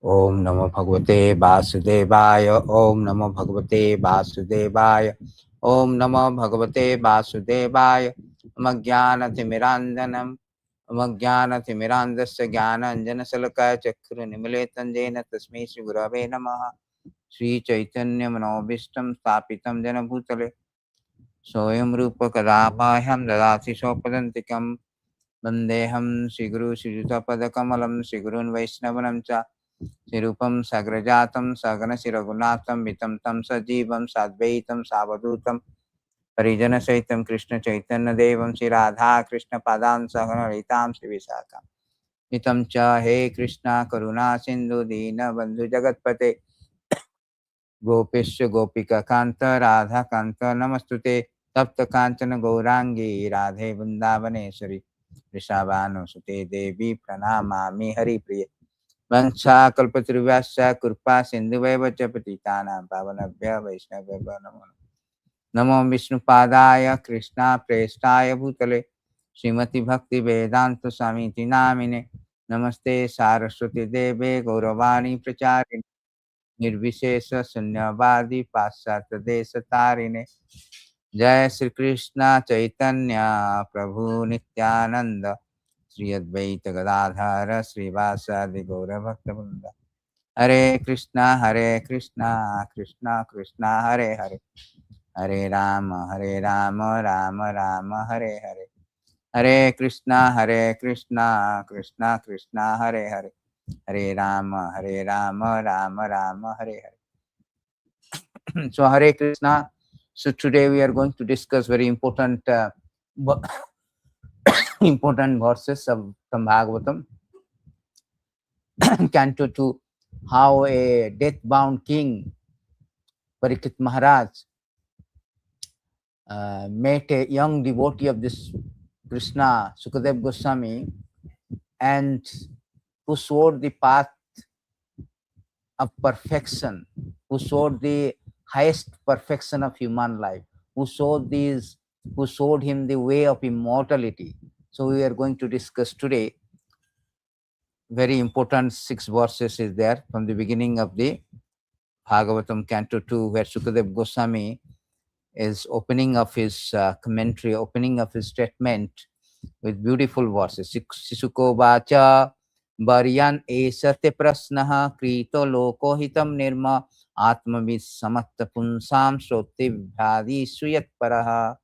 Om Namo Bhagavate Vasudevaya. Om Namo Bhagavate Vasudevaya. Om Namo Bhagavate Vasudevaya. Amagyanatimirandhanam. Amagyanatimirandhasya Jnananjana Salakaya Chakkhurunimilitam Jena Tasmai Shri Gurave Namaha. Shri Chaitanya Manobhishtam Sthapitam Jena Bhutale. Soyam Rupa Kadapaham Dadasi Sopadantikam. Vandeham Shri Guru Shri Yuta Padakamalam Shri Gurun Vaishnavanam Cha. Sirupam Sagrajatam Sagana Siragunatam Vitam Tam Sajivam Sadvaitam Savadutam Parijana Saitam Krishna Chaitanya Devam Sri Radha Krishna Padam Sagana Ritam Sri Visakam Nitam Cha He Krishna Karuna Sindhu Dina Bandhu Jagatpate Gopishya Gopika Kanta Radha Kanta Namastute Tapta Kanchana Gaurangi Radhe Vrindavaneshwari Rishabhanu Sute Devi Pranamami Hari Priya वंशाकल्पतरुभ्यश्च कृपा सिन्धुभैव च पतितानां पावनेभ्यः वैष्णवेभ्यो नमो नमो विष्णुपादाय कृष्णाप्रेष्ठाय भूतले श्रीमति भक्ति वेदांत स्वामी नामिने नमस्ते सारस्वती देवे गौरवाणी प्रचारिणे निर्विशेष शून्यवादी पाश्चात्य देश तारिणे जय श्री कृष्ण चैतन्य प्रभु नित्यानंद श्री अद्वैत गदाधर श्रीवासादि गौरभक्तवृंद हरे Krishna Krishna Krishna Hare Hare Hare Ram Ram Ram Hare Hare Hare Krishna Krishna Krishna Hare Hare Hare Ram Ram Ram Hare Hare. So Hare Krishna. So today we are going to discuss very important important verses of from Bhagavatam, Canto 2, how a death-bound king, Parikshit Maharaj, met a young devotee of this Krishna, Sukadev Goswami, and who showed the path of perfection, who showed the highest perfection of human life, who showed him the way of immortality. So we are going to discuss today. Very important 6 verses is there from the beginning of the Bhagavatam Canto 2, where Sukadev Goswami is opening of his commentary, opening of his statement with beautiful verses. Sisuko vacha varyan esate prasnaha krito loko hitam nirma atmavid samatta punsam shrote vibhadi suyat paraha.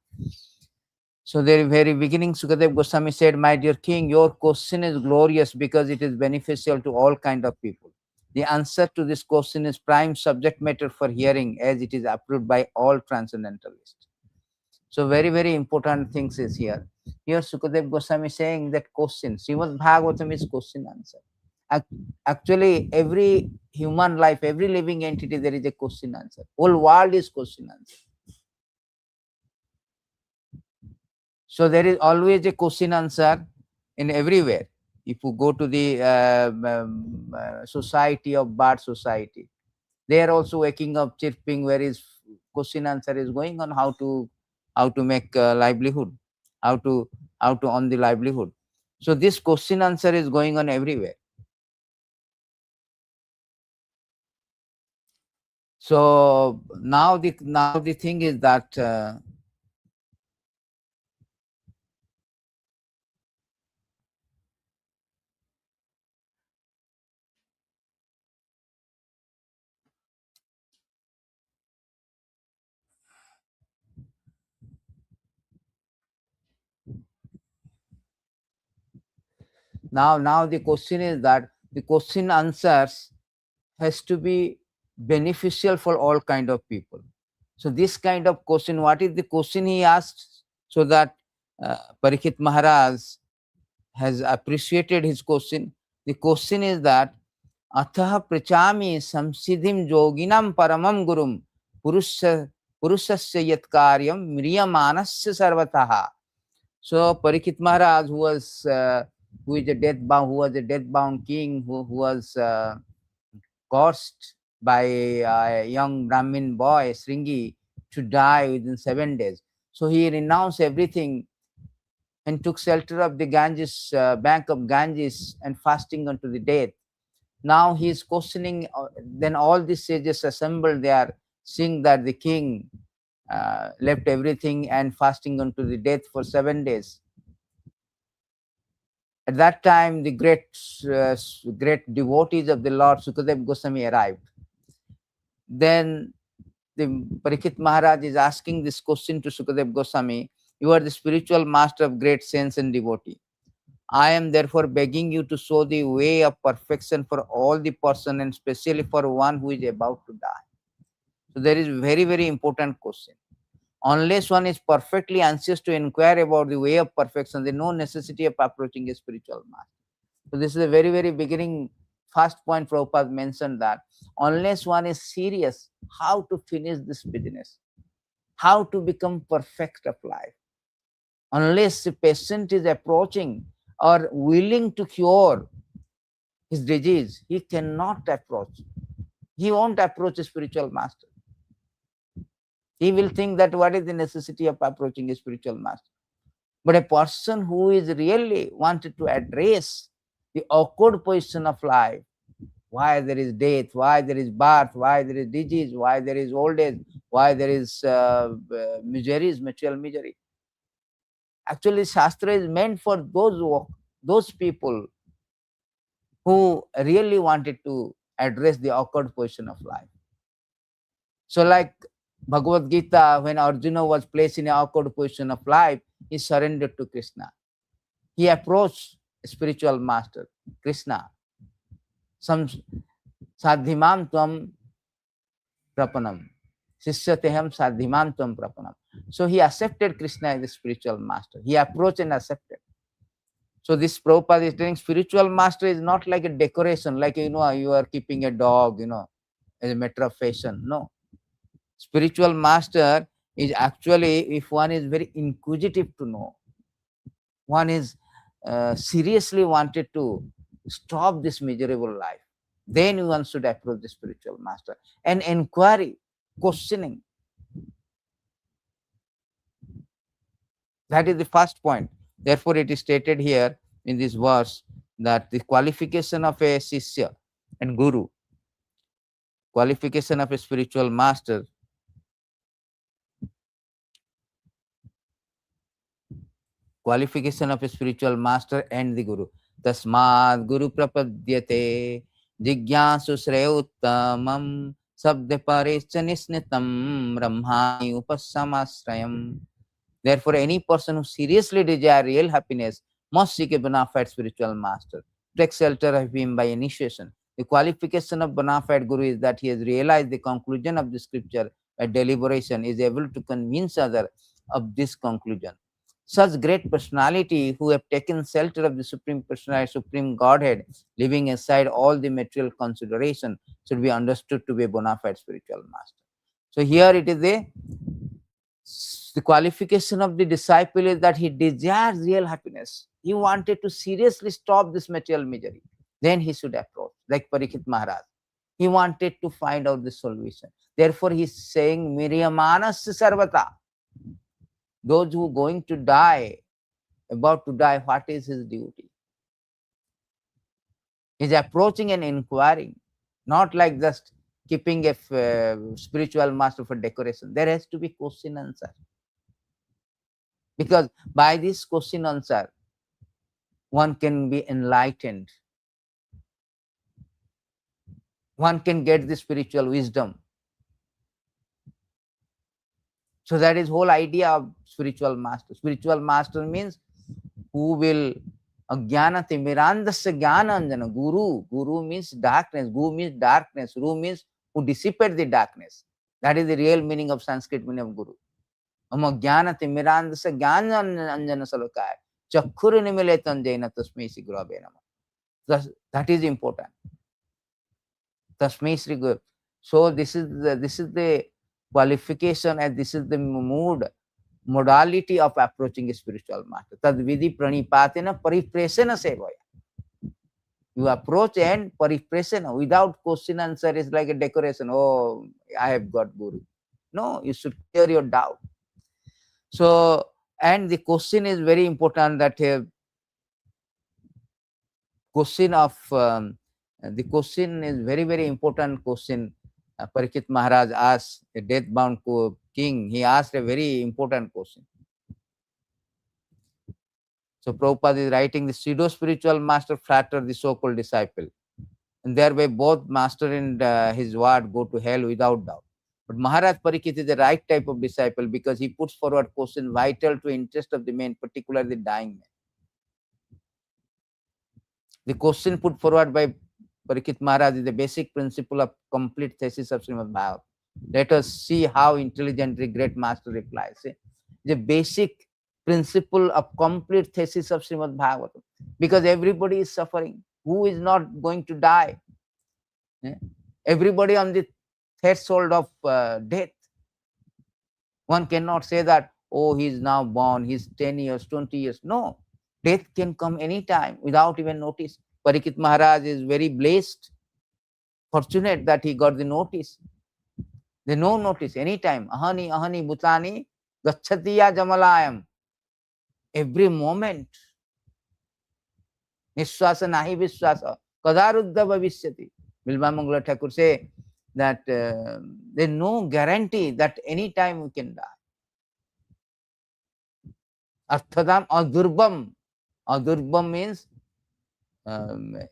So the very beginning, Sukadev Goswami said, "My dear king, your question is glorious because it is beneficial to all kind of people. The answer to this question is prime subject matter for hearing as it is approved by all transcendentalists." So very, very important things is here. Here Sukadev Goswami is saying that question, Srimad Bhagavatam is question answer. Actually, every human life, every living entity, there is a question answer. Whole world is question answer. So there is always a question answer in everywhere. If you go to the society of bird society, they are also waking up chirping where is question answer is going on how to make livelihood, how to earn the livelihood. So this question answer is going on everywhere. So now the thing is that now the question is that the question answers has to be beneficial for all kind of people. So this kind of question, what is the question he asked? So that Parikshit Maharaj has appreciated his question. The question is that Atha prachami samsiddhim yoginam paramam gurum purusasya yat karyam mriyamanasya sarvataha. So Parikshit Maharaj, who is a death-bound king, who was caused by a young Brahmin boy, Sringi, to die within 7 days. So he renounced everything and took shelter of the Ganges, bank of Ganges, and fasting unto the death. Now he is questioning. Then all the sages assembled there, seeing that the king left everything and fasting unto the death for 7 days. At that time, the great devotees of the Lord Sukadev Goswami arrived. Then the Parikshit Maharaj is asking this question to Sukadev Goswami. You are the spiritual master of great sense and devotee. I am therefore begging you to show the way of perfection for all the person and especially for one who is about to die. So there is very, very important question. Unless one is perfectly anxious to inquire about the way of perfection, there is no necessity of approaching a spiritual master. So this is a very, very beginning first point Prabhupada mentioned, that unless one is serious how to finish this business, how to become perfect of life, unless the patient is approaching or willing to cure his disease, he cannot approach. He won't approach a spiritual master. He will think that what is the necessity of approaching a spiritual master? But a person who is really wanted to address the awkward position of life, why there is death, why there is birth, why there is disease, why there is old age, why there is miseries, material misery. Actually, Shastra is meant for those people who really wanted to address the awkward position of life. So like Bhagavad Gita, when Arjuna was placed in an awkward position of life, he surrendered to Krishna. He approached a spiritual master, Krishna. Some sadhimam tvam prapanam. Sishyateham sadhimam tvam prapanam. So he accepted Krishna as a spiritual master. He approached and accepted. So this Prabhupada is telling spiritual master is not like a decoration, like you are keeping a dog, as a matter of fashion. No. Spiritual master is actually, if one is very inquisitive to know, one is seriously wanted to stop this miserable life, then one should approach the spiritual master. And inquiry, questioning, that is the first point. Therefore, it is stated here in this verse that the qualification of a Sishya and Guru, qualification of a spiritual master, qualification of a spiritual master and the Guru. Tasmad Guru Prapadyate Jigyasu Shreyuttamam Sabde Parescha Nisnitam Brahmani Upasamasrayam. Therefore, any person who seriously desires real happiness must seek a bona fide spiritual master. Take shelter of him by initiation. The qualification of bona fide Guru is that he has realized the conclusion of the scripture by deliberation, is able to convince others of this conclusion. Such great personality who have taken shelter of the Supreme Personality, Supreme Godhead, leaving aside all the material consideration, should be understood to be a bona fide spiritual master. So here it is the qualification of the disciple is that he desires real happiness. He wanted to seriously stop this material misery. Then he should approach, like Parikshit Maharaj. He wanted to find out the solution. Therefore, he is saying, Miriyamanas Sarvata. Those who are going to die, about to die, what is his duty? He is approaching and inquiring, not like just keeping a spiritual master for decoration. There has to be question answer. Because by this question answer, one can be enlightened. One can get the spiritual wisdom. So that is whole idea of spiritual master. Spiritual master means who will ajnana timirandasya jnananjana. Guru means darkness. Guru means darkness. Guru means who dissipate the darkness. That is the real meaning of Sanskrit meaning of Guru. Jnana timirandasya jnananjana salokaya. Chakhuru nimiletan jaina tasmai si gurave nama. That is important. Tasmai Sri Guru. So this is the qualification and this is the modality of approaching a spiritual master. Tad vidhi pranipatena paripresena sevaya. You approach and paripresena without question answer is like a decoration. Oh, I have got Guru. No, you should clear your doubt. So, and the question is very important, that question of The question is very, very important question. Parikshit Maharaj asked a death-bound king. He asked a very important question. So Prabhupada is writing, the pseudo-spiritual master flattered the so-called disciple, and thereby both master and his ward go to hell without doubt. But Maharaj Parikshit is the right type of disciple because he puts forward questions vital to interest of the man, particularly the dying man. The question put forward by Parikshit Maharaj is the basic principle of complete thesis of Srimad Bhagavatam. Let us see how intelligently great master replies. The basic principle of complete thesis of Srimad Bhagavatam. Because everybody is suffering. Who is not going to die? Everybody on the threshold of death. One cannot say that, oh, he is now born, he's 10 years, 20 years. No, death can come anytime without even notice. Parikshit Maharaj is very blessed, fortunate that he got the notice. They no notice anytime. Ahani, ahani, bhutani, gachatiya jamalayam. Every moment. Nishwasa nahi vishwasa. Kadaruddha bhavishyati. Visvambhar Thakur say that there is no guarantee that any time we can die. Arthadam adurbam. Adurbam means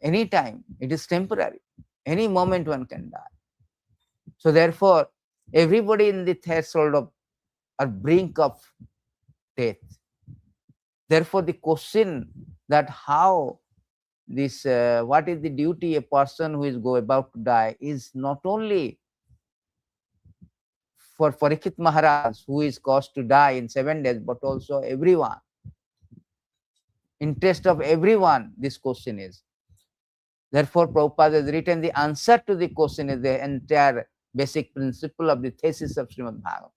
any time. It is temporary. Any moment one can die. So therefore, everybody in the threshold of or brink of death. Therefore, the question that how this, what is the duty a person who is about to die is not only for Parikshit Maharaj, who is caused to die in 7 days, but also everyone. Interest of everyone, this question is. Therefore, Prabhupada has written the answer to the question is the entire basic principle of the thesis of Srimad Bhagavatam.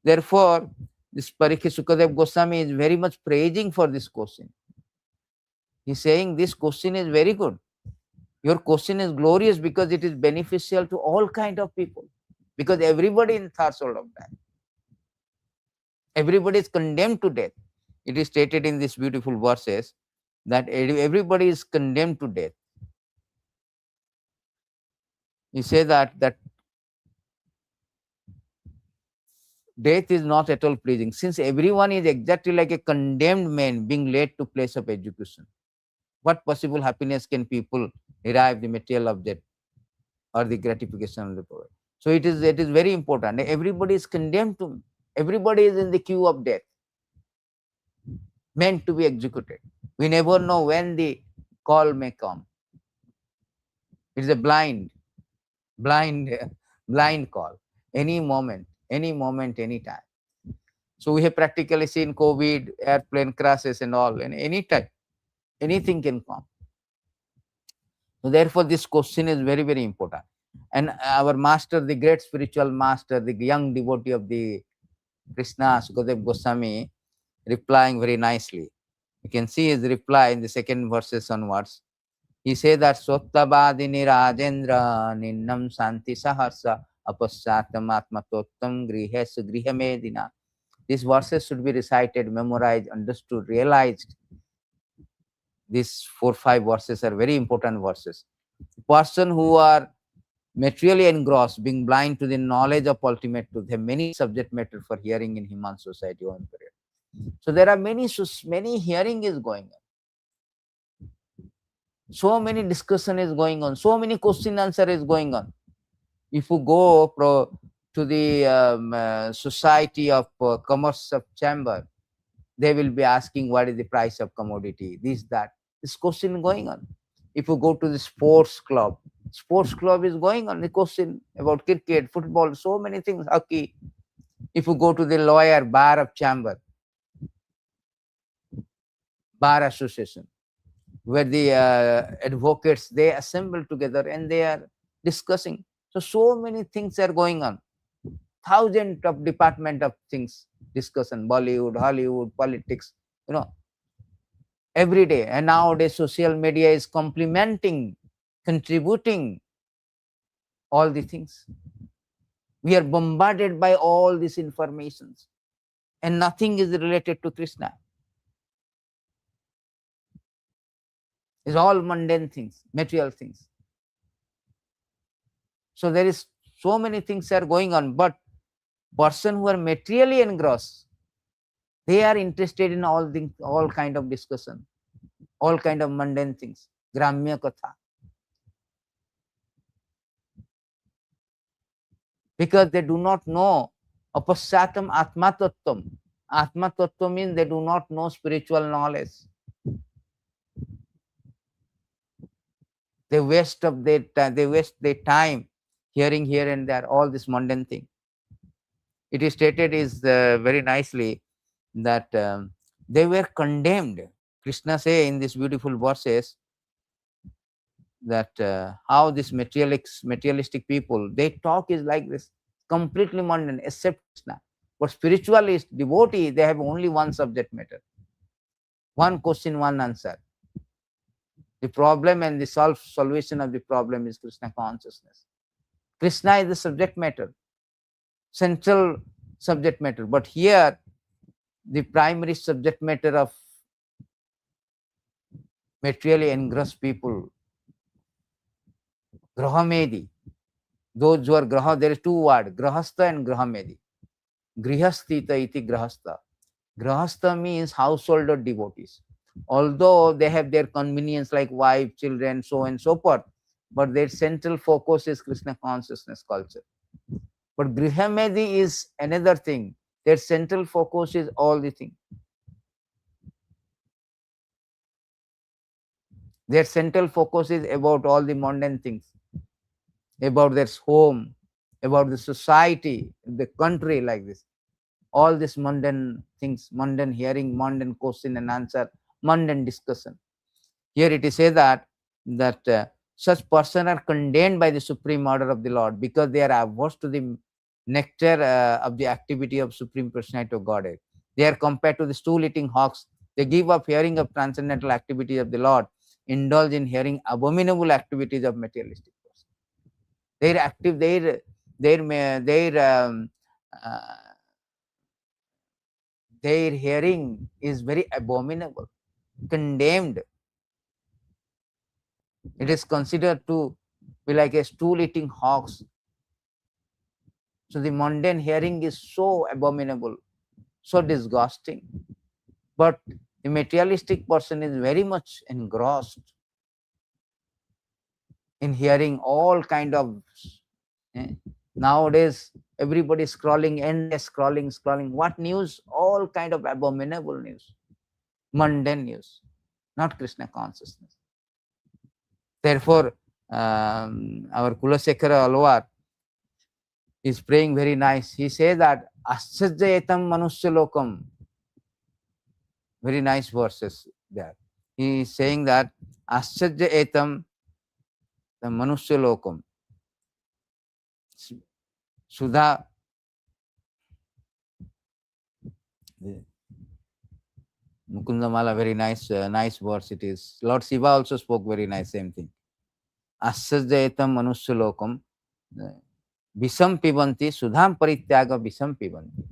Therefore, this Parikshit Sukadev Goswami is very much praising for this question. He is saying this question is very good. Your question is glorious because it is beneficial to all kind of people. Because everybody in threshold of death. Everybody is condemned to death. It is stated in these beautiful verses that everybody is condemned to death. You say that death is not at all pleasing, since everyone is exactly like a condemned man being led to place of execution. What possible happiness can people derive the material object or the gratification of the poor? So it is very important. Everybody is condemned to, everybody is in the queue of death, meant to be executed. We never know when the call may come. It is a blind call. Any moment, any time. So we have practically seen COVID, airplane crashes and all, and any time, anything can come. So therefore, this question is very, very important. And our master, the great spiritual master, the young devotee of the Krishna, Sukadev Goswami, replying very nicely. You can see his reply in the second verses onwards. He said that Sottabadini Rajendra Ninnam Santi Saharsa Apasyatam Atmatottam Grihesu Grihamedina. These verses should be recited, memorized, understood, realized. These 4-5 verses are very important verses. Person who are materially engrossed, being blind to the knowledge of ultimate truth, have many subject matter for hearing in human society over period. So there are many hearing is going on. So many discussion is going on. So many question answer is going on. If you go to the society of commerce of chamber, they will be asking what is the price of commodity, this, that. This question going on. If you go to the sports club is going on. The question about cricket, football, so many things, hockey. If you go to the lawyer bar of chamber, bar association, where the advocates, they assemble together and they are discussing. So many things are going on. Thousands of department of things discussion, Bollywood, Hollywood, politics, every day. And nowadays social media is complementing, contributing all the things. We are bombarded by all these informations and nothing is related to Krishna. It's all mundane things, material things. So there is so many things are going on, but person who are materially engrossed, they are interested in all things, all kind of discussion, all kind of mundane things, gramya katha, because they do not know apasyatam atma tattvam. Atma tattva means they do not know spiritual knowledge. They waste their time hearing here and there all this mundane thing. It is stated is very nicely that they were condemned. Krishna say in these beautiful verses that how this materialistic people, they talk is like this, completely mundane except Krishna. But spiritualist devotee, they have only one subject matter, one question, one answer. The problem and the solution of the problem is Krishna consciousness. Krishna is the subject matter, central subject matter. But here, the primary subject matter of materially engrossed people, Grahamedi, those who are Graha, there is two words, Grahastha and Grahamedi. Grihasthita iti Grahastha. Grahastha means household or devotees. Although they have their convenience like wife, children, so and so forth, but their central focus is Krishna consciousness culture. But Grihamedi is another thing. Their central focus is all the things. Their central focus is about all the mundane things, about their home, about the society, the country, like this. All these mundane things, mundane hearing, mundane question and answer, mundane discussion. Here it is said that such persons are condemned by the supreme order of the Lord because they are averse to the nectar of the activity of Supreme Personality of Godhead. They are compared to the stool-eating hawks. They give up hearing of transcendental activities of the Lord, indulge in hearing abominable activities of materialistic persons. Their active, uh, their hearing is very abominable, condemned. It is considered to be like a stool-eating hawks. So the mundane hearing is so abominable, so disgusting. But the materialistic person is very much engrossed in hearing all kind of nowadays everybody scrolling, endless scrolling. What news? All kind of abominable news, mundane news, not Krishna consciousness. Therefore, our Kulasekara Alwar is praying very nice. He says that Asyajayatam Manusya Lokam. Very nice verses there. He is saying that Asyajayatam the Manusya Lokam. Sudha Mukundamala, very nice verse it is. Lord Shiva also spoke very nice, same thing. Asyajayatam Manusya Lokam. Visam pibanti, sudham parityaga visam pibanti.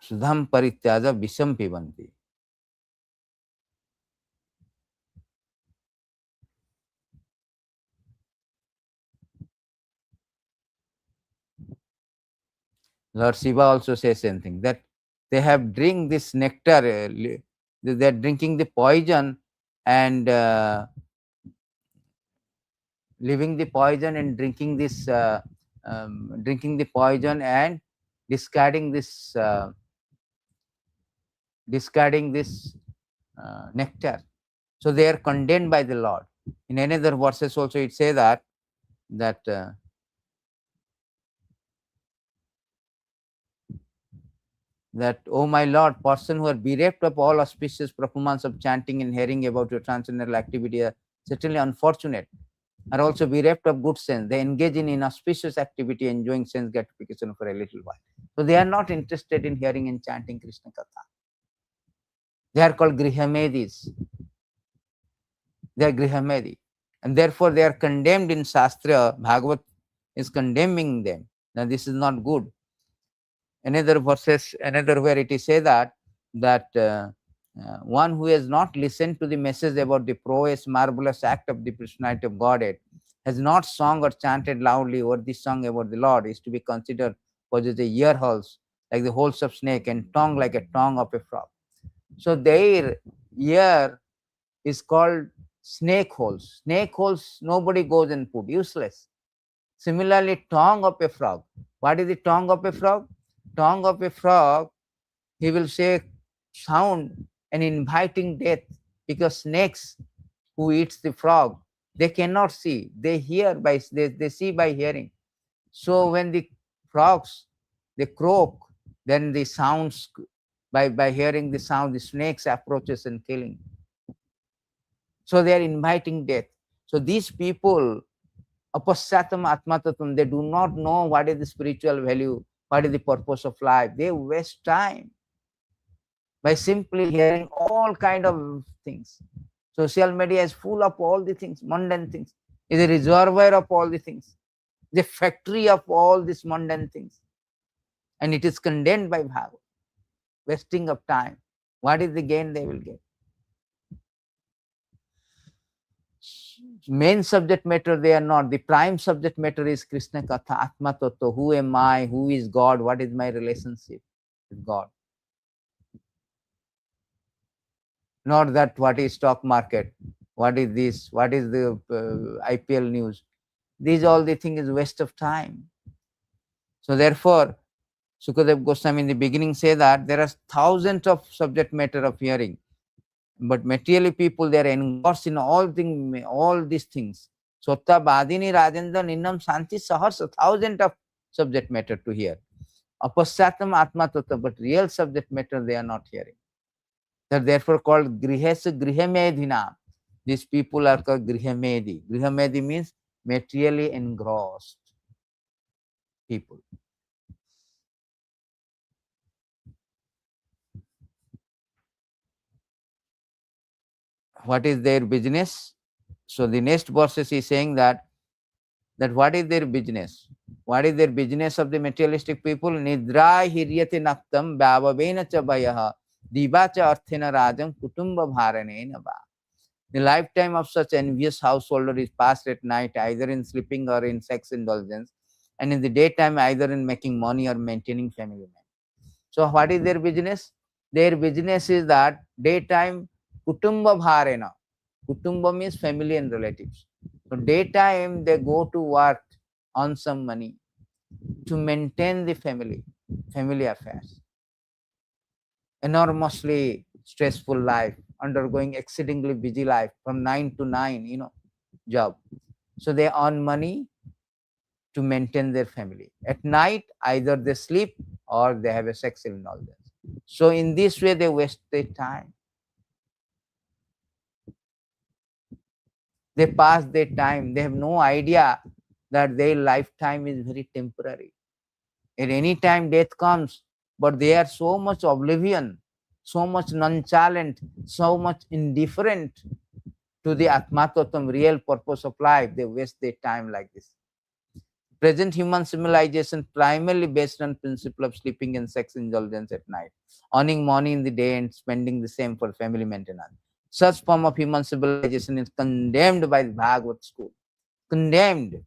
Sudham parityaga visam pibanti. Lord Shiva also says same thing, that they have drink this nectar, they are drinking the poison and leaving the poison and drinking this drinking the poison and discarding this nectar. So they are condemned by the Lord. In another verses also it say that oh my Lord, person who are bereft of all auspicious performance of chanting and hearing about your transcendental activity are certainly unfortunate, are also bereft of good sense. They engage in inauspicious activity, enjoying sense gratification for a little while. So they are not interested in hearing and chanting Krishna Katha. They are called Grihamedis. They are Grihamedi. And therefore they are condemned in Shastra. Bhagavat is condemning them. Now this is not good. Another verses, another where it is said that one who has not listened to the message about the prowess, marvelous act of the personality of Godhead, has not sung or chanted loudly over this song about the Lord, is to be considered possess the ear holes like the holes of snake and tongue like a tongue of a frog. So their ear is called snake holes. Snake holes nobody goes and put, useless. Similarly, tongue of a frog. What is the tongue of a frog? Tongue of a frog, he will say sound and inviting death, because snakes who eats the frog, they cannot see, they hear by they see by hearing. So when the frogs they croak, then the sounds, by hearing the sound, the snakes approaches and killing. So they are inviting death. So these people, apasyatam atmatatam, they do not know what is the spiritual value, what is the purpose of life. They waste time by simply hearing all kind of things. Social media is full of all the things, mundane things. It is a reservoir of all the things, the factory of all these mundane things. And it is condemned by Bhagavad. Wasting of time. What is the gain they will get? Main subject matter they are not. The prime subject matter is Krishna Katha, Atma Tattva. Who am I? Who is God? What is my relationship with God? Not that what is stock market, what is this, what is the IPL news. These all the thing is waste of time. So therefore, Sukadev Goswami in the beginning say that there are thousands of subject matter of hearing, but materially people, they are engrossed in all these things. Sotta Badini Rajendra Ninnam Santi Sahas, thousands of subject matter to hear. Apasyatam Atma Tattva, but real subject matter they are not hearing. They are therefore called Grihesa Grihamedhina. These people are called Grihamedi. Grihamedi means materially engrossed people. What is their business? So the next verses is saying that what is their business? What is their business of the materialistic people? Nidra hiryate naktam bhavavena cha bhayaha diva cha arthena rajam kutumba bharanena ba. The lifetime of such envious householder is passed at night, either in sleeping or in sex indulgence, and in the daytime either in making money or maintaining family men. So what is their business? Their business is that daytime kutumba bharena. Kutumba means family and relatives. So daytime they go to work on some money to maintain the family affairs. Enormously stressful life, undergoing exceedingly busy life from 9 to 9, job. So they earn money to maintain their family. At night, either they sleep or they have a sexual indulgence. So in this way, they waste their time. They pass their time. They have no idea that their lifetime is very temporary. At any time, death comes, but they are so much oblivion, so much nonchalant, so much indifferent to the Atmatattvam, real purpose of life. They waste their time like this. Present human civilization primarily based on principle of sleeping and sex indulgence at night, earning money in the day and spending the same for family maintenance. Such form of human civilization is condemned by the Bhagavad school. Condemned,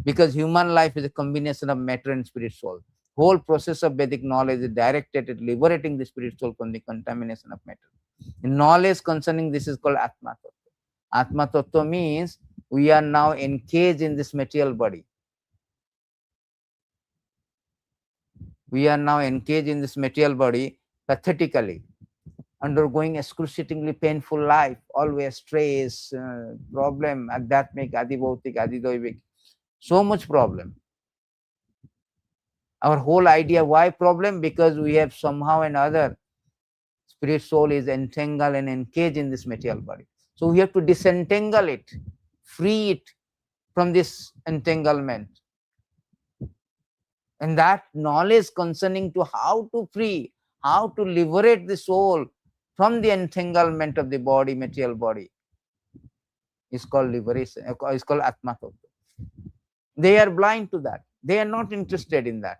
because human life is a combination of matter and spirit soul. Whole process of Vedic knowledge is directed at liberating the spirit soul from the contamination of matter. Knowledge concerning this is called Atma Tattva. Atma Tattva means we are now encaged in this material body. We are now engaged in this material body pathetically, undergoing excruciatingly painful life, always stress, problem, adhyatmic, adibhautik, adidoivik, so much problem. Our whole idea, why problem? Because we have somehow or other, spirit soul is entangled and engaged in this material body. So we have to disentangle it, free it from this entanglement. And that knowledge concerning to how to free, how to liberate the soul from the entanglement of the body, material body, is called liberation, is called Atma Tattva. They are blind to that. They are not interested in that.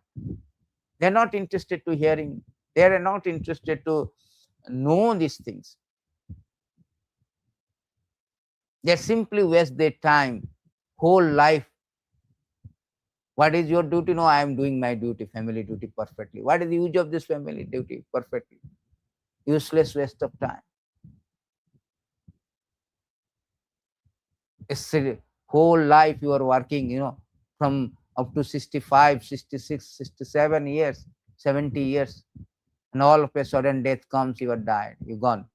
They are not interested to hearing. They are not interested to know these things. They simply waste their time, whole life. What is your duty? No, I am doing my duty, family duty perfectly. What is the use of this family duty? Perfectly. Useless waste of time. It's a whole life you are working, from up to 65, 66, 67 years, 70 years. And all of a sudden death comes, you are died, you're gone.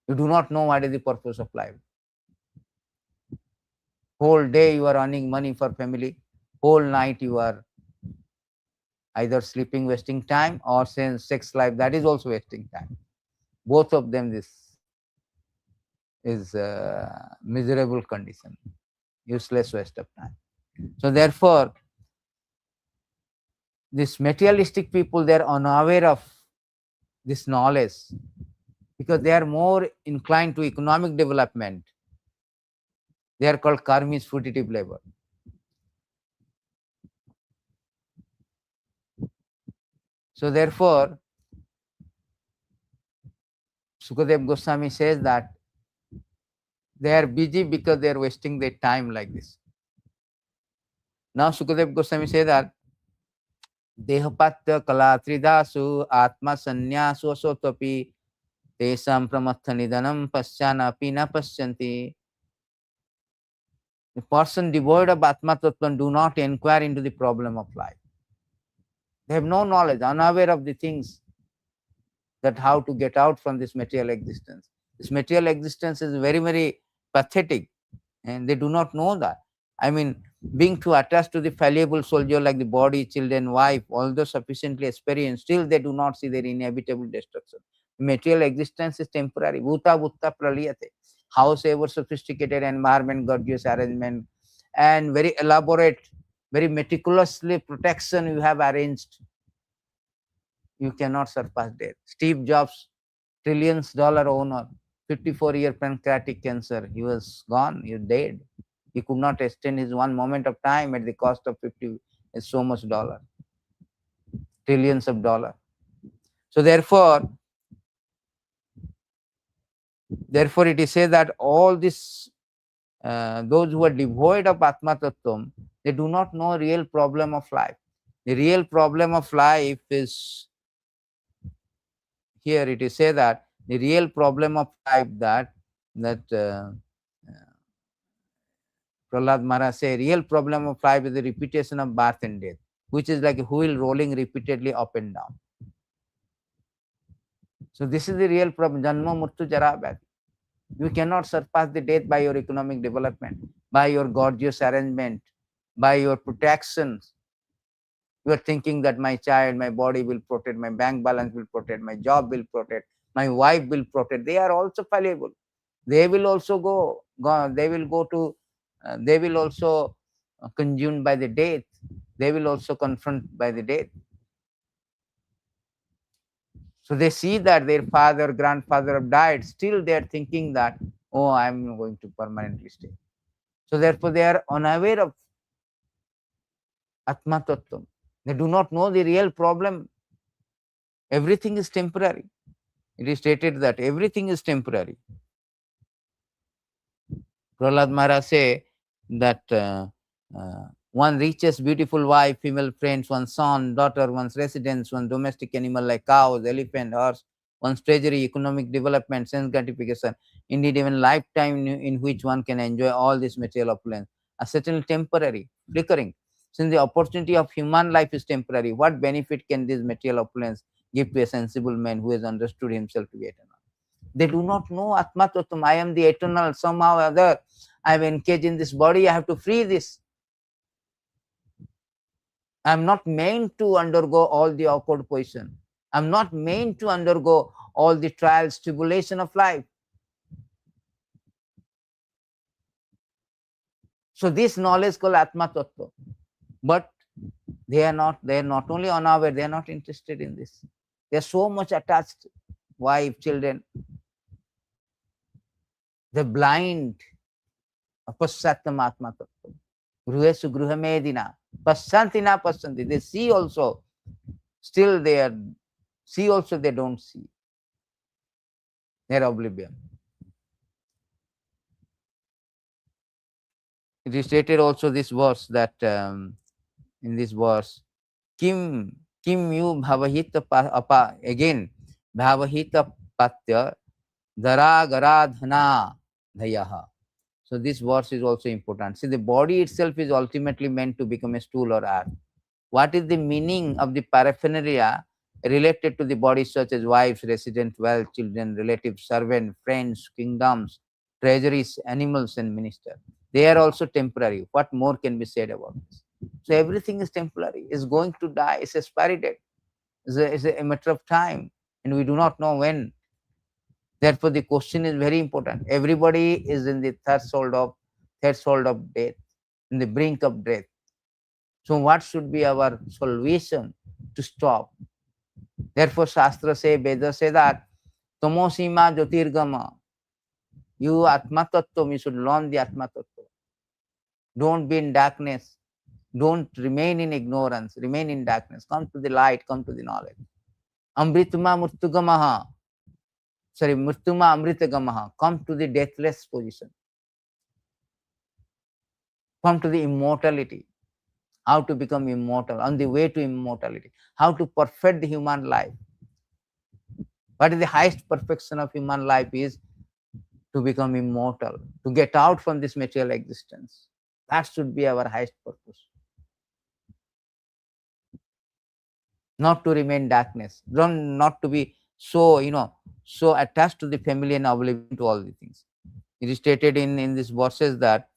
You do not know what is the purpose of life. Whole day you are earning money for family. Whole night you are either sleeping, wasting time, or sex life, that is also wasting time. Both of them, this is a miserable condition, useless waste of time. So therefore, these materialistic people, they are unaware of this knowledge because they are more inclined to economic development. They are called karmis, fruitive labor. So therefore, Sukadev Goswami says that they are busy because they are wasting their time like this. Now Sukadev Goswami says that Dehapatya kalatridasu atma sanyasu asotopi tesam pramatha nidanam pasyana pina pasyanti. The person devoid of Atma Tattva do not inquire into the problem of life. They have no knowledge, unaware of the things that how to get out from this material existence. This material existence is very, very pathetic, and they do not know that. I mean, being too attached to the fallible soldier like the body, children, wife, although sufficiently experienced, still they do not see their inevitable destruction. Material existence is temporary. Bhuta bhutta praliyate. However sophisticated environment, gorgeous arrangement, and very elaborate, very meticulously protection you have arranged, you cannot surpass death. Steve Jobs, trillions-dollar owner, 54-year pancreatic cancer, he was gone, he was dead. He could not extend his one moment of time at the cost of 50 so much dollar, trillions of dollar. So therefore it is said that all this, those who are devoid of Atma Tattvam, they do not know real problem of life. The real problem of life is, here it is said that the real problem of life that Prahlad Maharaj say, real problem of life is the repetition of birth and death, which is like a wheel rolling repeatedly up and down. So this is the real problem, Janma Murtu Jara Vyadhi. You cannot surpass the death by your economic development, by your gorgeous arrangement, by your protections. You are thinking that my child, my body will protect, my bank balance will protect, my job will protect, my wife will protect. They are also fallible. They will also go they will go to, they will also consumed by the death. They will also confront by the death. So they see that their father, grandfather have died. Still they are thinking that, oh, I am going to permanently stay. So therefore they are unaware of Atma Tattvam. They do not know the real problem. Everything is temporary. It is stated that everything is temporary. Prahlad Maharaj say that one reaches beautiful wife, female friends, one's son, daughter, one's residence, one domestic animal like cows, elephant, horse, one's treasury, economic development, sense gratification, indeed even lifetime in which one can enjoy all this material opulence, are certainly temporary, flickering. Since the opportunity of human life is temporary, what benefit can this material opulence give to a sensible man who has understood himself to be eternal? They do not know Atma Tattvam. I am the eternal, somehow or other. I am engaged in this body. I have to free this. I am not meant to undergo all the awkward position. I am not meant to undergo all the trials, tribulation of life. So this knowledge called Atma Tattva. But they are not only unaware, they are not interested in this. They are so much attached, wife, children. They are blind. Apasyatam Atma Tattva. Gruhesu gruhamedina. Pasyanti na pasyanti. They see also. Still they are, see also they don't see. They are oblivion. It is stated also this verse that in this verse, Kim Kim yu bhavahita again bhavahita patya dara garadhana dhayaha. So this verse is also important. See, the body itself is ultimately meant to become a stool or earth. What is the meaning of the paraphernalia related to the body, such as wives, resident, wealth, children, relatives, servants, friends, kingdoms, treasuries, animals, and ministers? They are also temporary. What more can be said about this? So everything is temporary. It's going to die. It's expiry date. It's a matter of time, and we do not know when. Therefore, the question is very important. Everybody is in the threshold of death, in the brink of death. So, what should be our solution to stop? Therefore, Shastra say, Veda say that Tamosima Jyotirgama, you Atma Tattva, you should learn the Atma Tattva. Don't be in darkness. Don't remain in ignorance. Remain in darkness. Come to the light. Come to the knowledge. Amritma Murtugamaha. Sorry, Murtuma Amritagamaha. Come to the deathless position. Come to the immortality. How to become immortal, on the way to immortality. How to perfect the human life. What is the highest perfection of human life is to become immortal, to get out from this material existence. That should be our highest purpose. Not to remain darkness, not to be so, so attached to the family and oblivion to all the things. It is stated in these verses that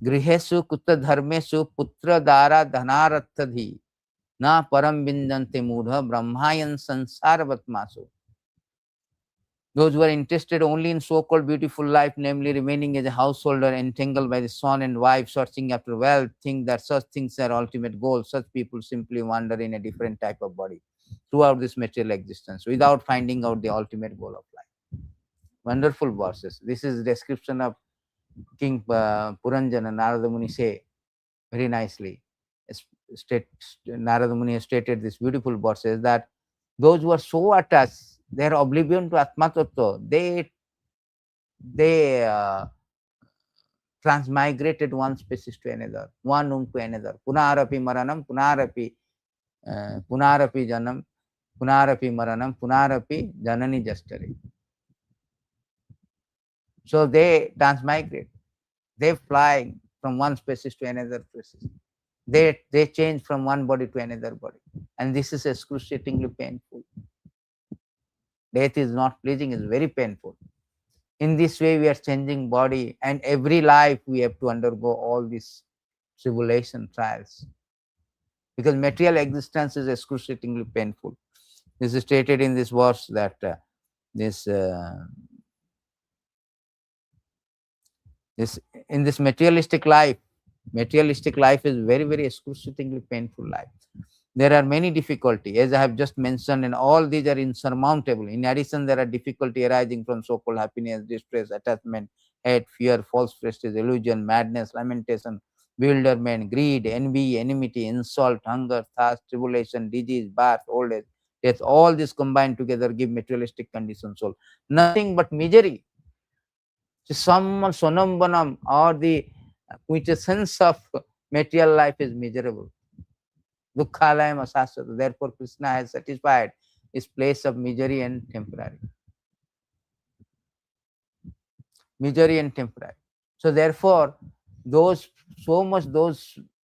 Grihesu kutta dharmesu putra dara dhanarathadhi na param vindante mudha brahmayan sansaravatmasu. Those who are interested only in so-called beautiful life, namely remaining as a householder entangled by the son and wife, searching after wealth, think that such things are ultimate goals. Such people simply wander in a different type of body throughout this material existence without finding out the ultimate goal of life. Wonderful verses. This is description of King Puranjana. Narada Muni say very nicely. Narada Muni has stated this beautiful verses that those who are so attached, they are oblivion to Atma Tattva, they transmigrated one species to another, one womb to another. Punarapi maranam, punarapi janam, punarapi maranam, punarapi janani justari. So they transmigrate. They fly from one species to another species. They change from one body to another body. And this is excruciatingly painful. Death is not pleasing, it's very painful. In this way, we are changing body, and every life we have to undergo all these tribulation trials. Because material existence is excruciatingly painful. This is stated in this verse that this in this materialistic life is very, very excruciatingly painful life. There are many difficulties, as I have just mentioned, and all these are insurmountable. In addition, there are difficulties arising from so-called happiness, distress, attachment, hate, fear, false prestige, illusion, madness, lamentation, bewilderment, greed, envy, enmity, insult, hunger, thirst, tribulation, disease, birth, old age, death. All this combined together give materialistic condition soul. Nothing but misery. Some sonambanam, or the quintessence of material life is miserable. Dukkhalayam asasata. Therefore, Krishna has satisfied his place of misery and temporary. Misery and temporary. So therefore, those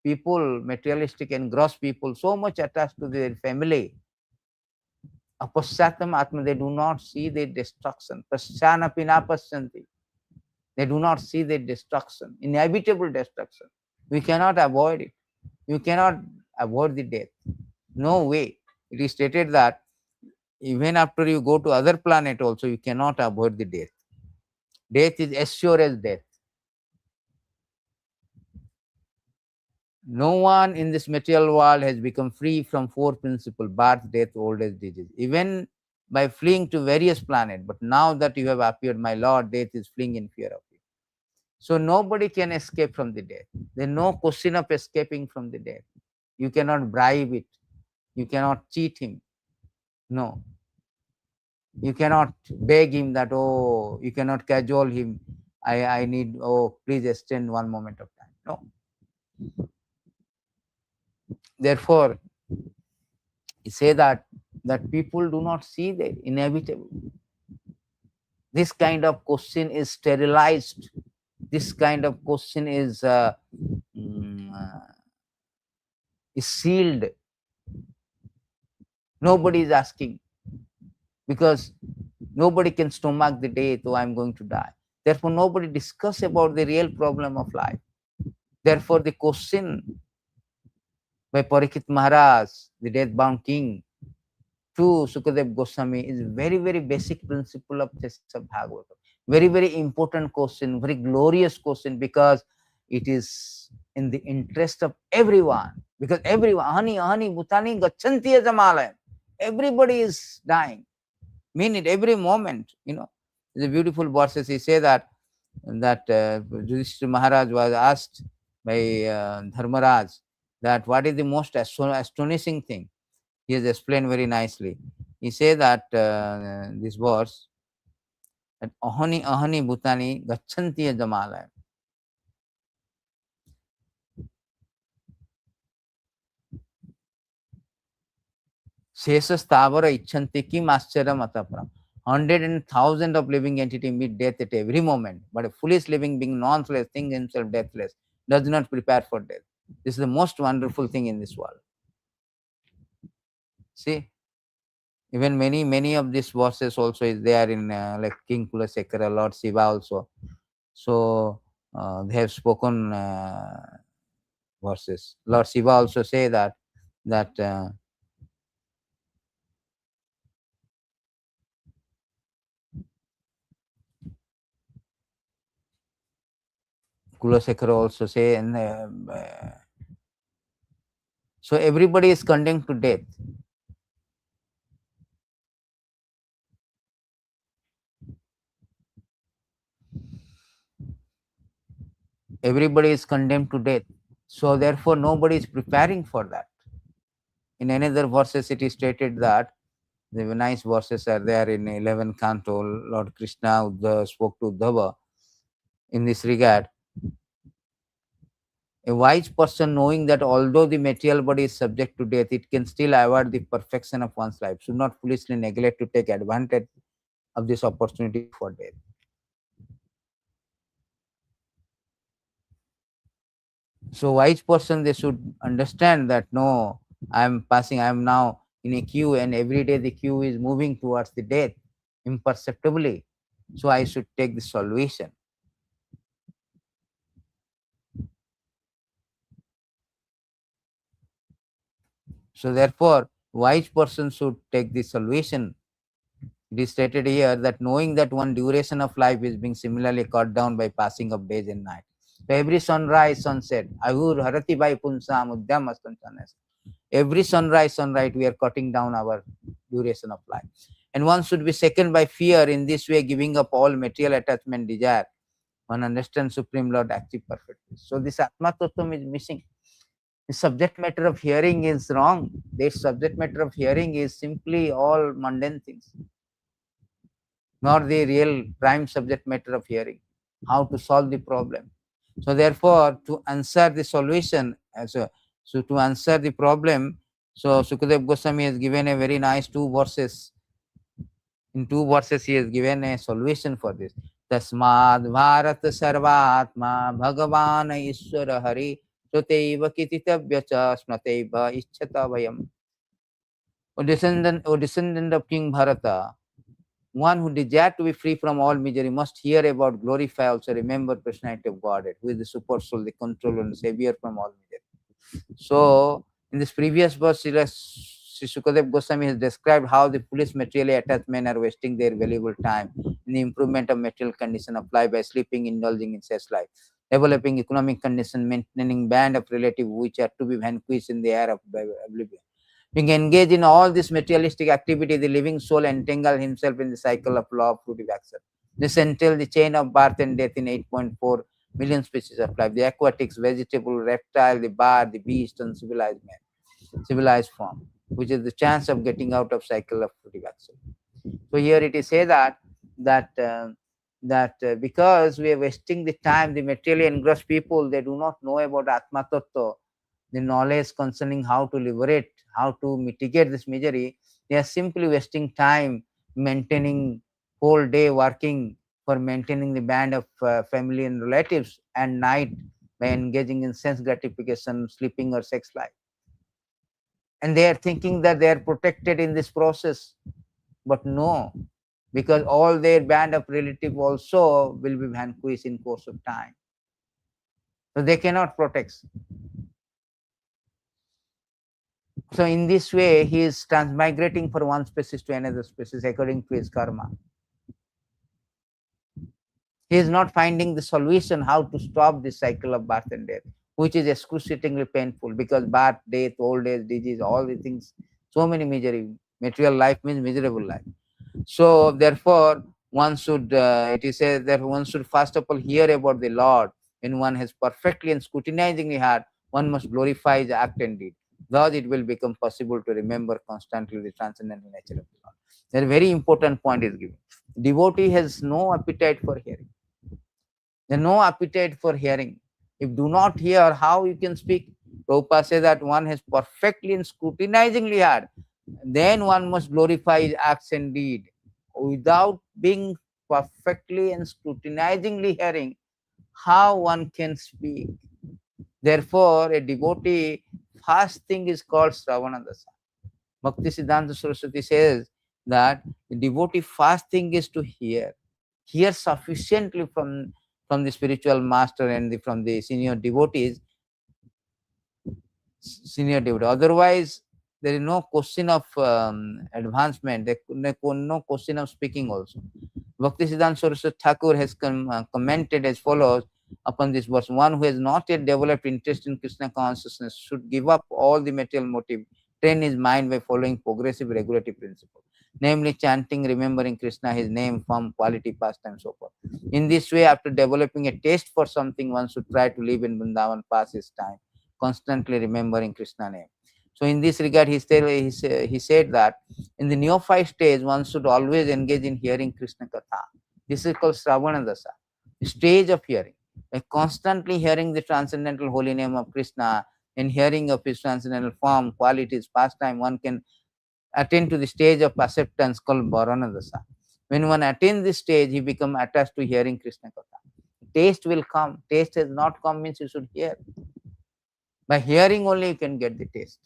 people, materialistic and gross people, so much attached to their family, apasyatam atma, they do not see their destruction. Pasyanapi na pasyanti. They do not see their destruction, inevitable destruction. We cannot avoid it. You cannot avoid the death. No way. It is stated that even after you go to other planet also, you cannot avoid the death. Death is as sure as death. No one in this material world has become free from four principles: birth, death, old age, disease. Even by fleeing to various planets. But now that you have appeared, my Lord, death is fleeing in fear of you. So nobody can escape from the death. There's no question of escaping from the death. You cannot bribe it. You cannot cheat him. No. You cannot beg him that, oh, you cannot cajole him. I need, oh, please extend one moment of time. No. Therefore, you say that people do not see the inevitable. This kind of question is sterilized. This kind of question is sealed. Nobody is asking, because nobody can stomach the day, oh, I'm going to die. Therefore, nobody discuss about the real problem of life. Therefore, the question by Parikshit Maharaj, the death-bound king, to Sukadev Goswami is very, very basic principle of thesis of Bhagavatam. Very, very important question, very glorious question, because it is in the interest of everyone. Because everyone, ahani, ahani, bhutani, gachanti jamalayam. Everybody is dying. Minute, every moment, The beautiful verses. He say that Yudhishthira Maharaj was asked by Dharmaraj that what is the most astonishing thing. He has explained very nicely. He says that this verse, that ahani ahani bhutani gachanti jamalaya. Shesas tavara icchanti kim ascharya matapram. 100,000 of living entity meet death at every moment, but a foolish living being, non-flesh, thinks himself deathless, does not prepare for death. This is the most wonderful thing in this world. See, even many of these verses also is there in like King Kulasekara, Lord Shiva also. So they have spoken verses. Lord Shiva also say that Kulasekara also say, and so everybody is condemned to death. Everybody is condemned to death. So therefore, nobody is preparing for that. In another verses, it is stated that the nice verses are there in 11th canto. Lord Krishna spoke to Uddhava in this regard. A wise person, knowing that although the material body is subject to death, it can still award the perfection of one's life, should not foolishly neglect to take advantage of this opportunity for death. So wise person, they should understand that no, I am now in a queue, and every day the queue is moving towards the death imperceptibly. So I should take the solution. So therefore, wise person should take the solution. It is stated here that knowing that one duration of life is being similarly cut down by passing of days and night. So every sunrise, sunset, ahur harati by punsam udyam astanchanas. Every sunrise, we are cutting down our duration of life. And one should be shaken by fear, in this way giving up all material attachment, desire. One understands Supreme Lord active perfectly. So this Atma Tattvam is missing. The subject matter of hearing is wrong. The subject matter of hearing is simply all mundane things, not the real prime subject matter of hearing, how to solve the problem. So therefore, to answer the solution, so to answer the problem, so Sukadev Goswami has given a very nice two verses. In two verses, he has given a solution for this. Tasmad Bharat Sarvatma Bhagavan Ishwara Hari Soteva Kititabhya Cha Smateva Ischata Vayam. O descendant of King Bharata, one who desires to be free from all misery must hear about, glorify, also remember personality of Godhead, who is the super soul, the controller and savior from all misery. So, in this previous verse, Sri Sukadev Goswami has described how the foolish materially attached men are wasting their valuable time in the improvement of material condition of life by sleeping, indulging in sex life, developing economic condition, maintaining band of relatives which are to be vanquished in the air of oblivion. Being engaged in all this materialistic activity, the living soul entangles himself in the cycle of law of fruitive action. This entails the chain of birth and death in 8.4 million species of life, the aquatics, vegetable, reptile, the bird, the beast, and civilized man, civilized form, which is the chance of getting out of cycle of fruitivation. So here it is say that because we are wasting the time, the materially engrossed people, they do not know about Atma Tattva, the knowledge concerning how to liberate, how to mitigate this misery. They are simply wasting time maintaining whole day working for maintaining the band of family and relatives, and night by engaging in sense gratification, sleeping or sex life. And they are thinking that they are protected in this process, but no, because all their band of relative also will be vanquished in course of time. So they cannot protect. So in this way, he is transmigrating from one species to another species according to his karma. He is not finding the solution how to stop this cycle of birth and death, which is excruciatingly painful, because birth, death, old age, disease, all the things, so many misery. Material life means miserable life. So therefore, one should, it is said that one should first of all hear about the Lord. When one has perfectly and scrutinizingly heard, one must glorify the act and deed. Thus it will become possible to remember constantly the transcendental nature of the Lord. A very important point is given. Devotee has no appetite for hearing. There is no appetite for hearing. If do not hear, how you can speak? Prabhupada says that one has perfectly and scrutinizingly heard, then one must glorify his acts and deed. Without being perfectly and scrutinizingly hearing, how one can speak? Therefore, a devotee, first thing is called Sravana dasa. Bhakti Siddhanta Saraswati says that the devotee first thing is to hear sufficiently from the spiritual master and from the senior devotees, Otherwise, there is no question of advancement. There is no question of speaking also. Bhaktisiddhanta Saraswati Thakur has commented as follows upon this verse: one who has not yet developed interest in Krishna consciousness should give up all the material motive, train his mind by following progressive regulative principle, namely chanting, remembering Krishna, his name, form, quality, pastime, so forth. In this way, after developing a taste for something, one should try to live in Vrindavan, pass his time, constantly remembering Krishna name. So in this regard, he said that in the neophyte stage, one should always engage in hearing Krishna Katha. This is called Sravana dasa, the stage of hearing. By constantly hearing the transcendental holy name of Krishna and hearing of his transcendental form, qualities, pastime, one can attain to the stage of acceptance called Bharana dasa. When one attains this stage, he becomes attached to hearing Krishna Katha. Taste will come. Taste has not come means you should hear. By hearing only you can get the taste.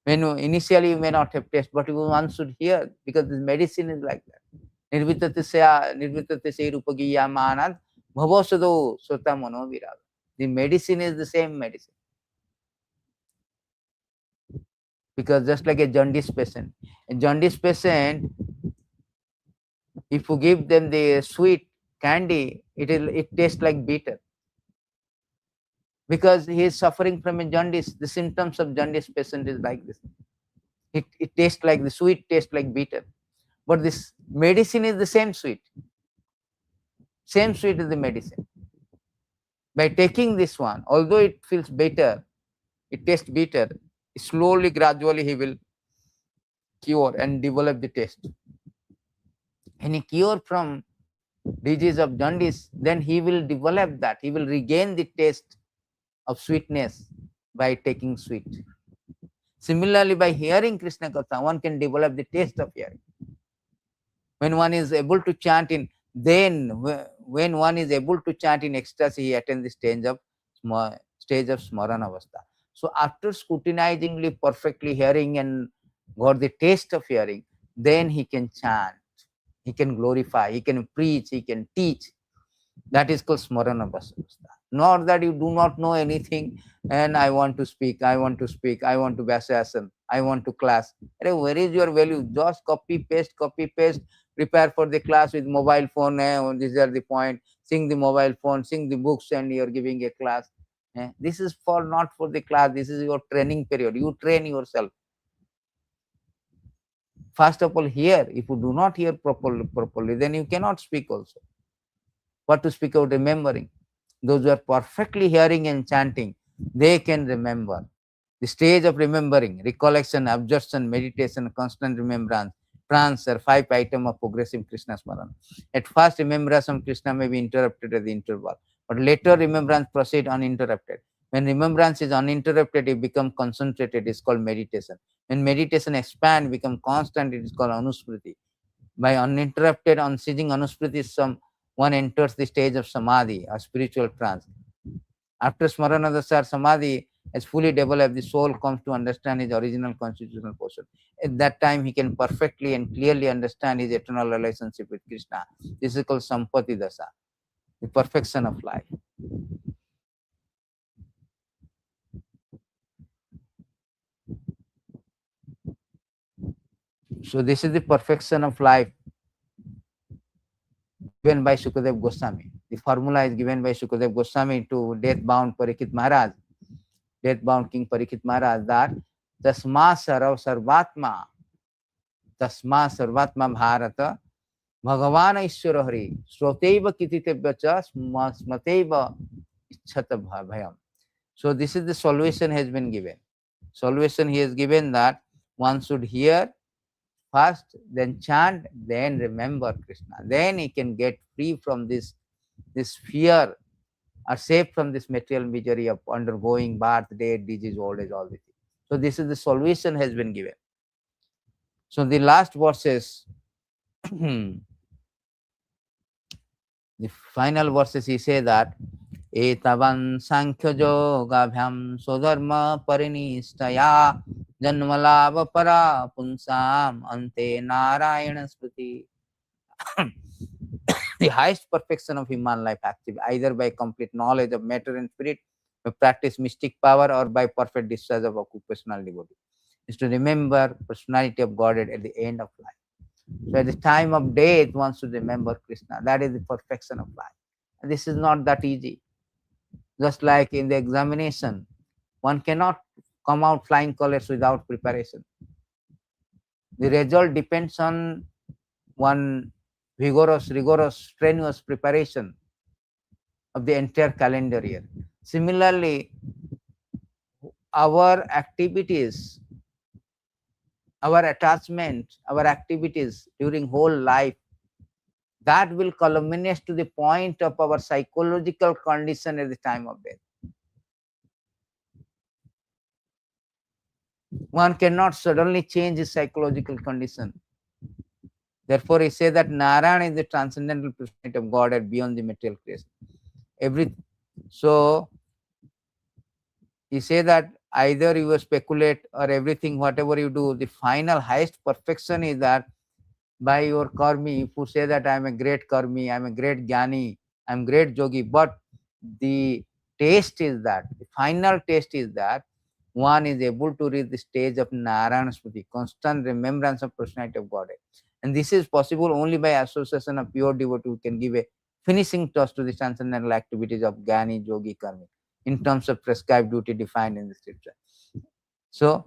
When initially you may not have taste, but one should hear, because this medicine is like that. Nirvitate se rupagiya manad bhavasado sota mano virava. The medicine is the same medicine. Because just like a jaundice patient, if you give them the sweet candy, it tastes like bitter. Because he is suffering from a jaundice. The symptoms of jaundice patient is like this. It tastes like the sweet, tastes like bitter. But this medicine is the same sweet. Same sweet is the medicine. By taking this one, although it feels bitter, it tastes bitter, slowly, gradually he will cure and develop the taste. When he cure from disease of jaundice, then he will develop that. He will regain the taste of sweetness by taking sweet. Similarly, by hearing Krishna Katha, one can develop the taste of hearing. When one is able to chant in, then when one is able to chant in ecstasy, he attains the stage of Smarana Avastha. So after scrutinizingly, perfectly hearing and got the taste of hearing, then he can chant, he can glorify, he can preach, he can teach. That is called Smarana Avastha. Not that you do not know anything and I want to speak, I want to speak, I want to Vyasasana, I want to class. Where is your value? Just copy, paste, prepare for the class with mobile phone. These are the point. Sing the mobile phone, sing the books, and you are giving a class. This is for not for the class. This is your training period. You train yourself. First of all, hear. If you do not hear properly, then you cannot speak also. What to speak of remembering? those who are perfectly hearing and chanting, they can remember. The stage of remembering, recollection, absorption, meditation, constant remembrance, trance are 5 items of progressive Krishna Smarana. At first, remembrance of Krishna may be interrupted at the interval, but later remembrance proceeds uninterrupted. When remembrance is uninterrupted, it becomes concentrated, it's called meditation. When meditation expands, becomes constant, it is called anusmriti. By uninterrupted, unceasing anusmriti, one enters the stage of samadhi, a spiritual trance. After smarana dasa or samadhi has fully developed, the soul comes to understand his original constitutional portion. At that time, he can perfectly and clearly understand his eternal relationship with Krishna. This is called sampati dasa, the perfection of life. So this is the perfection of life given by Sukadev Goswami. The formula is given by Sukadev Goswami to death-bound Parikshit Maharaj, death-bound King Parikshit Maharaj, that Tasma Sarvatma, Tasma Sarvatma Bharata, Bhagavan Ishwara Hari, Sroteva Kititebya Cha Smateva Ichhata Bhayam. So this is the solution has been given. Solution he has given that one should hear first, then chant, then remember Krishna. Then he can get free from this fear, or safe from this material misery of undergoing birth, death, disease, old age, all this. So this is the solution has been given. So the last verses, the final verses, he say that Etavan Sankhya Yogabhyam Sodharma Parinistaya Janmalava Para Punsam Ante Narayana Smriti. The highest perfection of human life, active either by complete knowledge of matter and spirit, by practice mystic power, or by perfect discharge of occupational devotee, is to remember personality of Godhead at the end of life. So at the time of death, one should remember Krishna. That is the perfection of life. And this is not that easy. Just like in the examination, one cannot come out flying colors without preparation. The result depends on one vigorous, rigorous, strenuous preparation of the entire calendar year. Similarly, our activities, our attachment, our activities during whole life, that will culminate to the point of our psychological condition at the time of death. One cannot suddenly change his psychological condition. Therefore, he says that Narayana is the transcendental personality of God and beyond the material creation. So he says that either you speculate or everything, whatever you do, the final highest perfection is that by your karmi, if you say that I am a great karmi, I am a great jnani, I am great yogi, but the taste is that, the final taste is that one is able to reach the stage of Narayana Smriti, constant remembrance of personality of Godhead. And this is possible only by association of pure devotee who can give a finishing touch to the transcendental activities of jnani, yogi, karmi, in terms of prescribed duty defined in the scripture. So,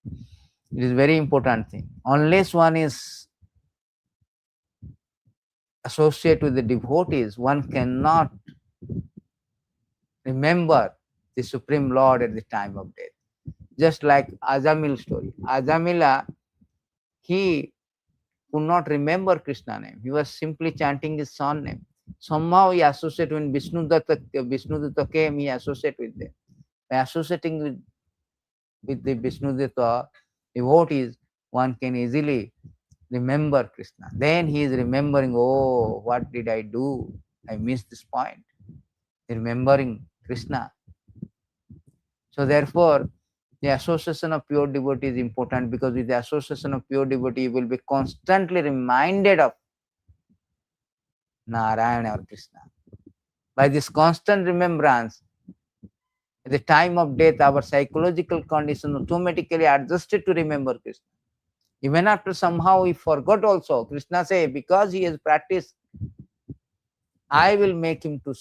it is very important thing. Unless one is associated with the devotees, one cannot remember the Supreme Lord at the time of death. Just like Ajamil story. Ajamila, he could not remember Krishna name. He was simply chanting his son name. Somehow he associated when Vishnu Datta came, he associated with them. By associating with the Vishnu Datta devotees, one can easily remember Krishna. Then he is remembering, oh, what did I do? I missed this point. Remembering Krishna. So therefore, the association of pure devotee is important, because with the association of pure devotee, you will be constantly reminded of Narayana or Krishna. By this constant remembrance, at the time of death, our psychological condition automatically adjusted to remember Krishna. Even after somehow we forgot also, Krishna say, because he has practiced, I will make him to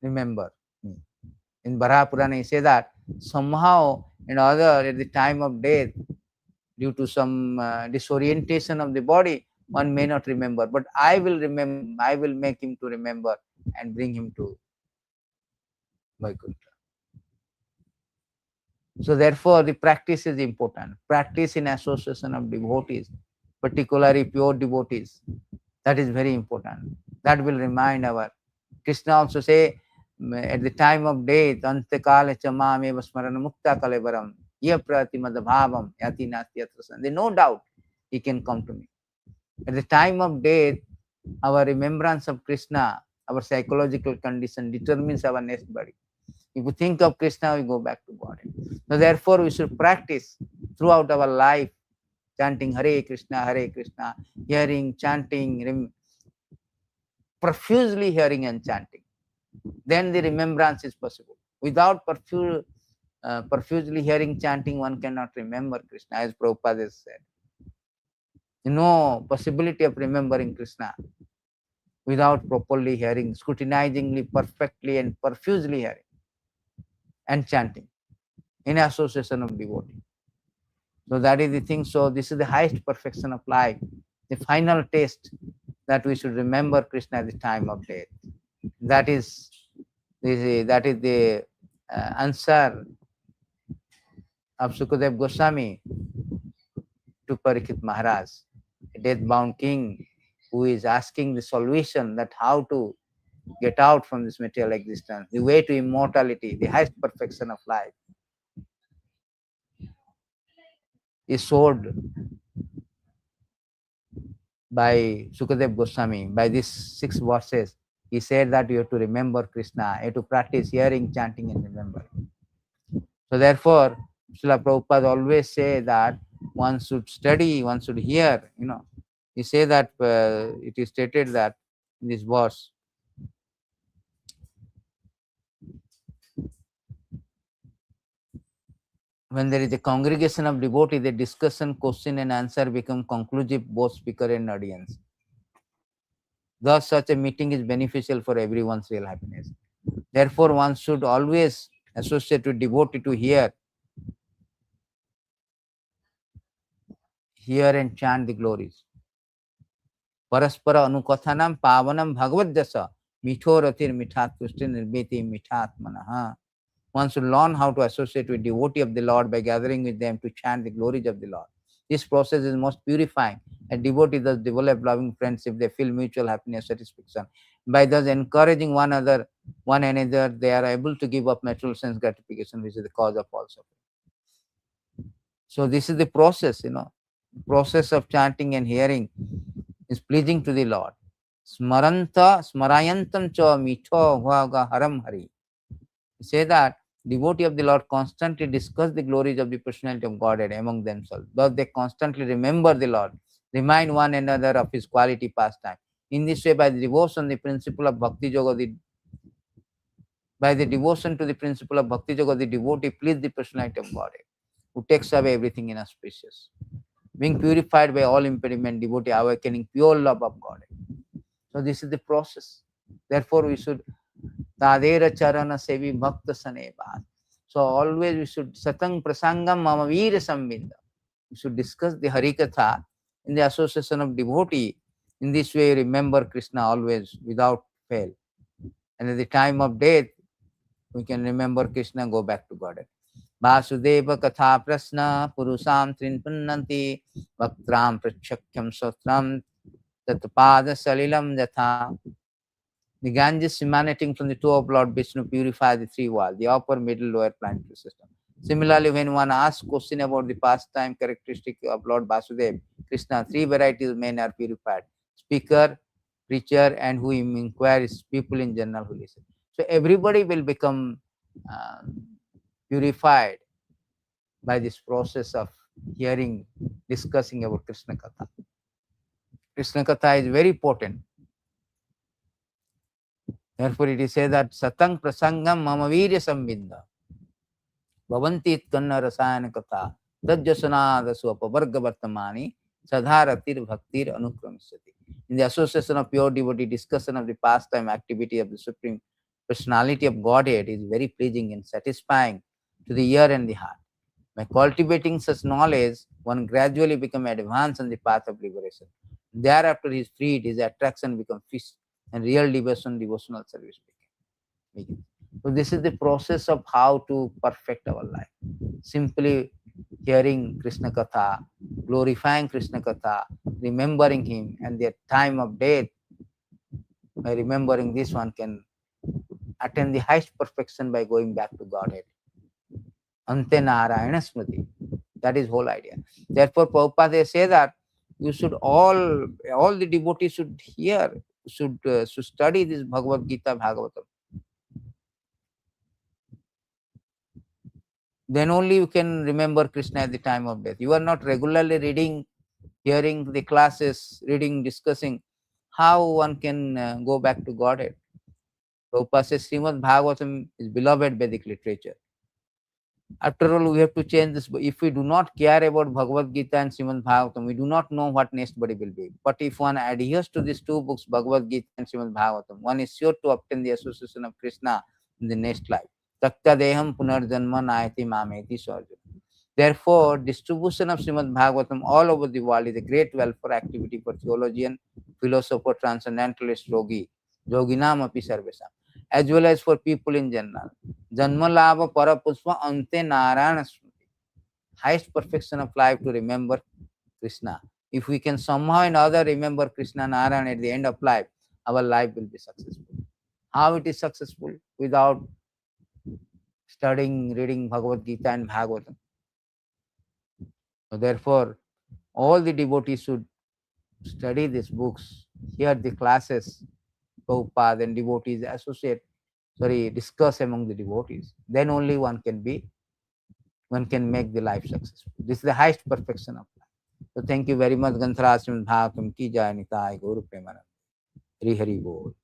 remember me. In Baraha Purana, he say that somehow and other at the time of death, due to some disorientation of the body, one may not remember. But I will remember, I will make him to remember and bring him to Vaikuntha. So therefore, the practice is important. Practice in association of devotees, particularly pure devotees, that is very important. That will remind our Krishna also say at the time of death, Antakala chamame vasmarana mukta kalevaram, ye prati madhabhavam yati nasti atrasan. There no doubt he can come to me. At the time of death, our remembrance of Krishna, our psychological condition determines our next body. If we think of Krishna, we go back to body. So therefore, we should practice throughout our life, chanting Hare Krishna, hearing, chanting, profusely hearing and chanting. Then the remembrance is possible. Without profusely hearing, chanting, one cannot remember Krishna, as Prabhupada has said. No possibility of remembering Krishna without properly hearing, scrutinizingly, perfectly, and profusely hearing and chanting in association of devotee. So that is the thing. So this is the highest perfection of life, the final test, that we should remember Krishna at the time of death. That is the answer of Sukadev Goswami to Parikshit Maharaj, a death-bound king who is asking the solution that how to get out from this material existence, the way to immortality, the highest perfection of life, is showed by Sukadev Goswami. By these 6 verses, he said that you have to remember Krishna, you have to practice hearing, chanting, and remembering. So therefore, Srila Prabhupada always say that one should study, one should hear, He say that it is stated that in this verse, when there is a congregation of devotees, the discussion, question and answer become conclusive, both speaker and audience. Thus, such a meeting is beneficial for everyone's real happiness. Therefore, one should always associate with devotee to hear and chant the glories. Paraspara anukathanam pavanam bhagavad dasa mitho ratir mithat pushti nirbeti mithat manaha. One should learn how to associate with devotee of the Lord by gathering with them to chant the glories of the Lord. This process is most purifying, and devotees thus develop loving friendship. They feel mutual happiness, satisfaction. By thus encouraging one another, they are able to give up material sense gratification, which is the cause of all suffering. So this is the process, process of chanting and hearing is pleasing to the Lord. Smarayantam cha mitho bhaga haram hari. Say that devotee of the Lord constantly discuss the glories of the personality of Godhead among themselves. Thus they constantly remember the Lord, remind one another of his quality pastime. In this way, by the devotion to the principle of bhakti yoga, the devotee please the personality of Godhead, who takes away everything inauspicious. Being purified by all impediment, devotee awakening pure love of Godhead. So this is the process. Therefore, we should Tadera charana sevi bhakta saneva. So always we should satang prasangam mama veera sambinda. We should discuss the Harikatha in the association of devotee. In this way, remember Krishna always without fail. And at the time of death, we can remember Krishna, go back to Godhead. Vasudeva katha prasna purusam trinpunnanti bhaktram prachakyam sotram tatpada salilam jatha. The Ganges emanating from the toe of Lord Vishnu purify the 3 worlds, the upper, middle, lower planetary system. Similarly, when one asks question about the pastime characteristic of Lord Vasudeva, Krishna, 3 varieties of men are purified: speaker, preacher, and who inquires, people in general who listen. So everybody will become purified by this process of hearing, discussing about Krishna Katha. Krishna Katha is very potent. Therefore, it is said that satang prasangam mama virya sambinda bhavanti itkanna rasayana katha dajjasana dasu apavarga vartamani sadharatir bhaktir anukramisati. In the association of pure devotee, discussion of the pastime activity of the Supreme Personality of Godhead is very pleasing and satisfying to the ear and the heart. By cultivating such knowledge, one gradually becomes advanced on the path of liberation. Thereafter, he is freed, his attraction becomes fixed, and real devotional service begins. So this is the process of how to perfect our life. Simply hearing Krishna Katha, glorifying Krishna Katha, remembering him, and the time of death, by remembering this, one can attain the highest perfection by going back to Godhead. Ante Narayana Smriti. That is whole idea. Therefore, Prabhupada they say that you should all the devotees should hear, should study this Bhagavad Gita Bhagavatam. Then only you can remember Krishna at the time of death. You are not regularly reading, hearing the classes, reading, discussing. How one can go back to Godhead? Prabhupada says Srimad Bhagavatam is beloved Vedic literature. After all, we have to change this. If we do not care about Bhagavad Gita and Srimad Bhagavatam, we do not know what next body will be. But if one adheres to these two books, Bhagavad Gita and Srimad Bhagavatam, one is sure to obtain the association of Krishna in the next life. Takta deham punarjanma nayati mameti sarjuna. Therefore, distribution of Srimad Bhagavatam all over the world is a great welfare activity for theologian, philosopher, transcendentalist, yoginam api sarvesam, as well as for people in general. Janma lava parapushpa ante narayana smriti. Highest perfection of life to remember Krishna. If we can somehow or other remember Krishna Narayana at the end of life, our life will be successful. How it is successful? Without studying, reading Bhagavad Gita and Bhagavatam. So therefore, all the devotees should study these books, hear the classes, Prabhupada and devotees discuss among the devotees. Then only one can make the life successful. This is the highest perfection of life. So thank you very much, Gantharashram Bhagavatam ki jai nitai Guru Premanand. Hari Hari Bol.